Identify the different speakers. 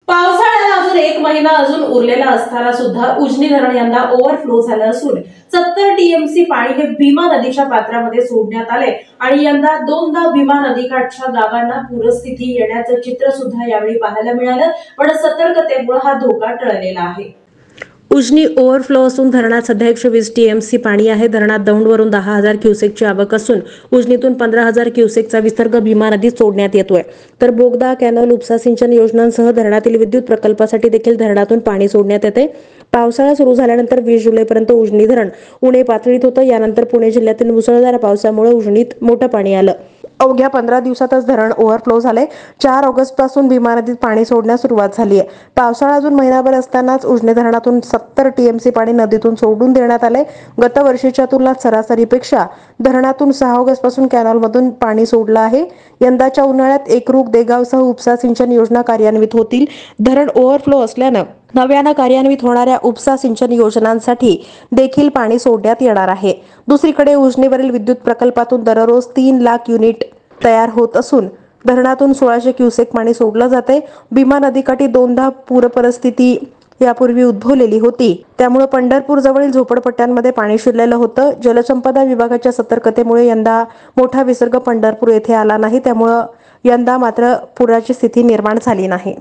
Speaker 1: पावसाळ्याला अजून 1 महिना अजून उरलेला असताना सुद्धा उजनी धरण यंदा ओव्हरफ्लो झालं असून 70 टीएमसी पाणी हे भीमा नदीच्या पात्रामध्ये सोडण्यात आले आणि यंदा दोनदा भीमा नदीकाठच्या गावांना पूरस्थिती येण्याचं चित्र सुद्धा यावेळी पाहायला मिळालं, पण सतर्कतेमुळे हा धोका टळलेला आहे।
Speaker 2: उजनी ओव्हरफ्लो असून धरणात सध्या 120 टीएमसी पाणी आहे। धरणात दौंडवरून 10,000 क्युसेकची आवक असून उजनीतून 15,000 क्युसेकचा विसर्ग भीमा नदीत सोडण्यात येतोय। तर बोगदा, कॅनल, उपसा सिंचन योजनांसह धरणातील विद्युत प्रकल्पासाठी देखील धरणातून पाणी सोडण्यात येते। पावसाळा सुरू झाल्यानंतर 20 जुलैपर्यंत उजनी धरण उणे पातळीत होतं। यानंतर पुणे जिल्ह्यातील मुसळधार पावसामुळे उजनीत मोठं पाणी आलं। अवघ्या 15 दिवसातच धरण ओव्हरफ्लो झाले। 4 ऑगस्ट पासून भीमा नदीत पाणी सोडण्यास सुरुवात झाली आहे। पावसाळा अजून महिनाभर असतानाच उजनी धरणातून 70 टीएमसी पाणी नदीतून सोडून देण्यात आले। गत वर्षीच्या तुलनेत सरासरीपेक्षा धरणातून 6 ऑगस्ट पासून कॅनॉलमधून पाणी सोडलं आहे। यंदाच्या उन्हाळ्यात एकरूप, देगावसह उपसा सिंचन योजना कार्यान्वित होतील। धरण ओव्हरफ्लो असल्यानं नव्यानं कार्यान्वित होणाऱ्या उपसा सिंचन योजनांसाठी देखील पाणी सोडण्यात येणार आहे। दुसरीकडे उजनीवरील विद्युत प्रकल्पातून दररोज 3 लाख युनिट तयार होत असून धरणातून 1600 क्युसेक पाणी सोडलं जाते। भीमा नदीकाठी दोनदा पूर परिस्थिती यापूर्वी उद्भवलेली होती, त्यामुळे पंढरपूर जवळील झोपडपट्ट्यांमध्ये पाणी शिरलेलं होतं। जलसंपदा विभागाच्या सतर्कतेमुळे यंदा मोठा विसर्ग पंढरपूर येथे आला नाही, त्यामुळे यंदा मात्र पुराची स्थिती निर्माण झाली नाही।